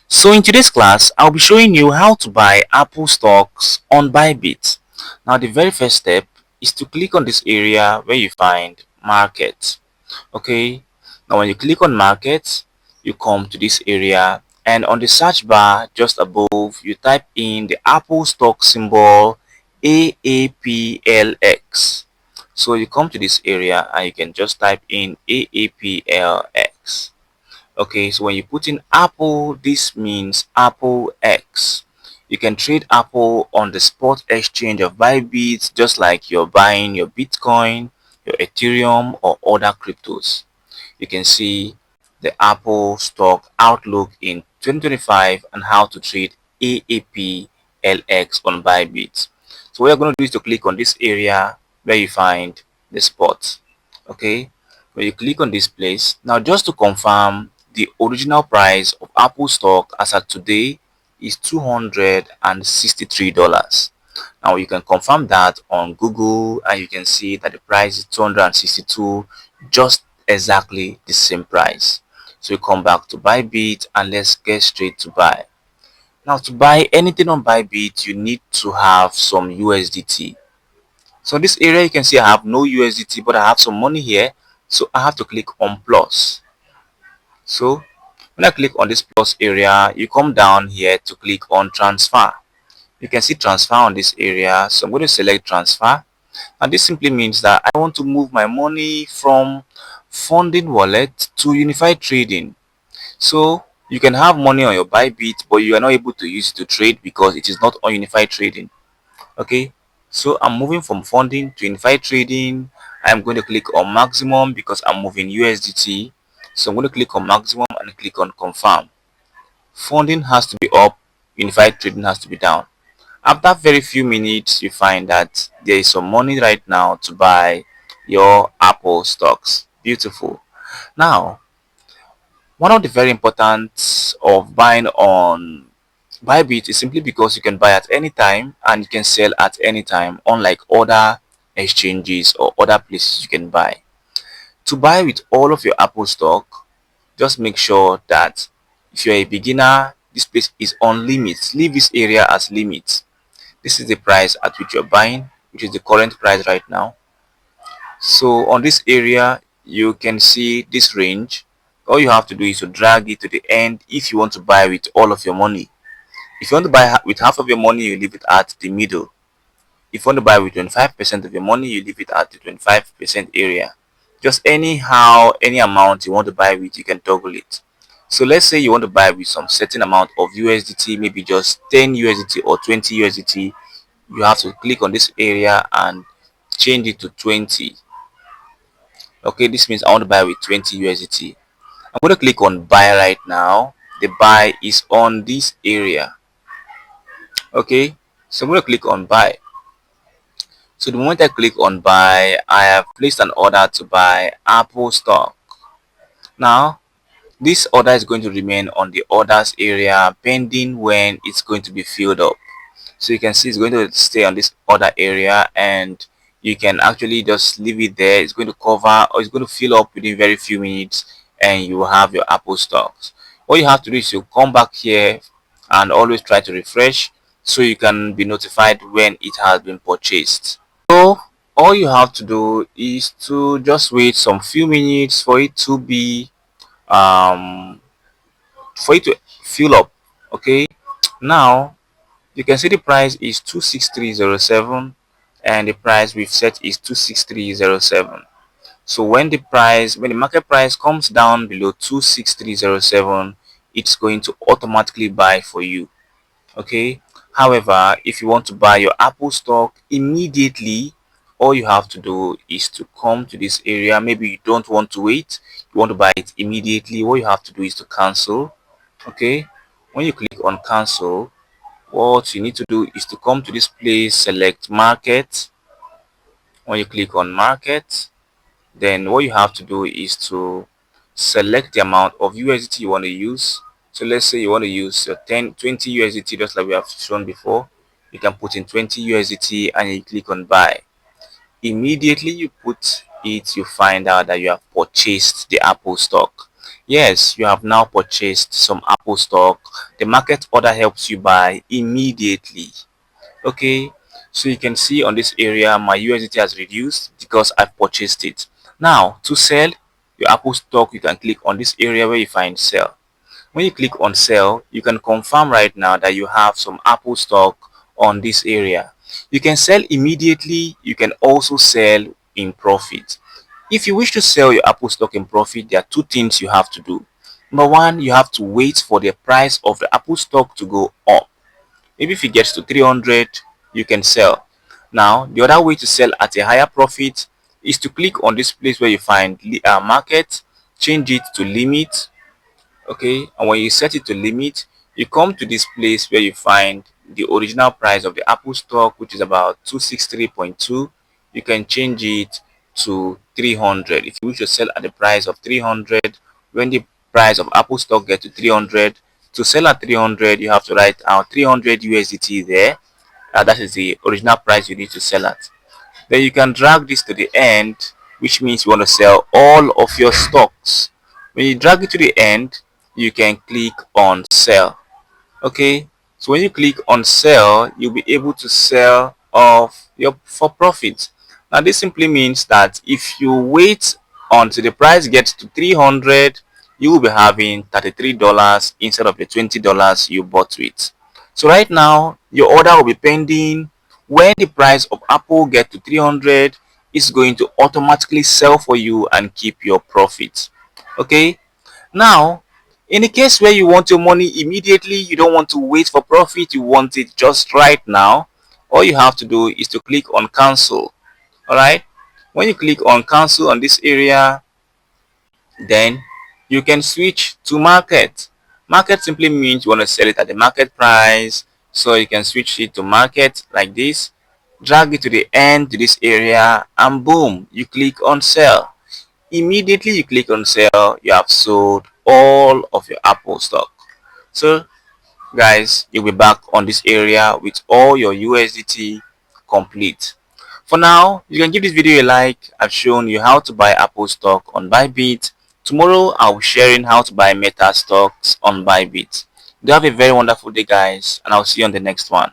So in today's class, I'll be showing you how to buy Apple stocks on Bybit. Now the very first step is to click on this area where you find market. Okay, now when you click on market, you come to this area and on the search bar just above, you type in the Apple stock symbol AAPLX. So you come to this area and you can just type in AAPLX. Okay, so when you put in Apple, this means Apple X. You can trade Apple on the spot exchange of Bybit, just like you're buying your Bitcoin, your Ethereum, or other cryptos. You can see the Apple stock outlook in 2025 and how to trade AAPLX on Bybit. So what you're going to do is to click on this area where you find the spot. Okay, when you click on this place, now just to confirm, the original price of Apple stock as at today is $263. Now you can confirm that on Google and you can see that the price is 262, just exactly the same price. So you come back to Bybit and let's get straight to buy. Now to buy anything on Bybit, you need to have some USDT. So this area you can see I have no USDT, but I have some money here. So I have to click on plus. So when I click on this plus area, you come down here to click on transfer. You can see transfer on this area. So I'm going to select transfer. And this simply means that I want to move my money from funding wallet to unified trading. So you can have money on your Bybit, but you are not able to use it to trade because it is not on unified trading. Okay, so I'm moving from funding to unified trading. I'm going to click on maximum because I'm moving USDT. So I'm going to click on maximum and click on confirm. Funding has to be up, unified trading has to be down. After very few minutes, you find that there is some money right now to buy your Apple stocks. Beautiful. Now, one of the very important of buying on Bybit is simply because you can buy at any time and you can sell at any time, unlike other exchanges or other places you can buy. To buy with all of your Apple stock, just make sure that if you're a beginner, this place is on limits. Leave this area as limits. This is the price at which you're buying, which is the current price right now. So on this area, you can see this range. All you have to do is to drag it to the end if you want to buy with all of your money. If you want to buy with half of your money, you leave it at the middle. If you want to buy with 25% of your money, you leave it at the 25% area. Just anyhow, any amount you want to buy with, you can toggle it. So let's say you want to buy with some certain amount of USDT, maybe just 10 USDT or 20 USDT. You have to click on this area and change it to 20. Okay, this means I want to buy with 20 USDT. I'm going to click on buy right now. The buy is on this area. Okay, so I'm going to click on buy. So the moment I click on buy, I have placed an order to buy Apple stock. Now this order is going to remain on the orders area pending when it's going to be filled up. So you can see it's going to stay on this order area and you can actually just leave it there. It's going to cover or it's going to fill up within very few minutes and you will have your Apple stocks. All you have to do is to come back here and always try to refresh so you can be notified when it has been purchased. So all you have to do is to just wait some few minutes for it to be um for it to fill up. Okay, now you can see the price is 26307 and the price we've set is 26307. So when the market price comes down below 26307, it's going to automatically buy for you. Okay, however, if you want to buy your Apple stock immediately, all you have to do is to come to this area. Maybe you don't want to wait, you want to buy it immediately. What you have to do is to cancel. Okay, when you click on cancel, what you need to do is to come to this place, select market. When you click on market, then what you have to do is to select the amount of USDT you want to use. So let's say you want to use your 20 USDT, just like we have shown before. You can put in 20 USDT and you click on buy. Immediately you put it, you find out that you have purchased the Apple stock. Yes, you have now purchased some Apple stock. The market order helps you buy immediately. Okay, so you can see on this area my USDT has reduced because I've purchased it. Now to sell your Apple stock, you can click on this area where you find sell. When you click on sell, you can confirm right now that you have some Apple stock on this area. You can sell immediately. You can also sell in profit. If you wish to sell your Apple stock in profit, there are two things you have to do. Number one, you have to wait for the price of the Apple stock to go up. Maybe if it gets to 300, you can sell. Now, the other way to sell at a higher profit is to click on this place where you find market, change it to limit. Okay, and when you set it to limit, you come to this place where you find the original price of the Apple stock, which is about 263.2. You can change it to 300 if you wish to sell at the price of 300. When the price of Apple stock get to 300, to sell at 300 you have to write out 300 USDT there. That is the original price you need to sell at. Then you can drag this to the end, which means you want to sell all of your stocks. When you drag it to the end, you can click on sell. Okay, so when you click on sell, you'll be able to sell off your for profit. Now this simply means that if you wait until the price gets to 300, you will be having $33 instead of the $20 you bought with. So right now your order will be pending. When the price of Apple get to 300, it's going to automatically sell for you and keep your profit. Okay, now in the case where you want your money immediately, you don't want to wait for profit, you want it just right now, all you have to do is to click on cancel. All right, when you click on cancel on this area, then you can switch to market. Market simply means you want to sell it at the market price, so you can switch it to market like this, drag it to the end to this area, and boom, you click on sell. Immediately you click on sell, you have sold all of your Apple stock. So guys, you'll be back on this area with all your USDT complete. For now, you can give this video a like. I've shown you how to buy Apple stock on Bybit. Tomorrow I'll be sharing how to buy Meta stocks on Bybit. Do have a very wonderful day, guys, and I'll see you on the next one.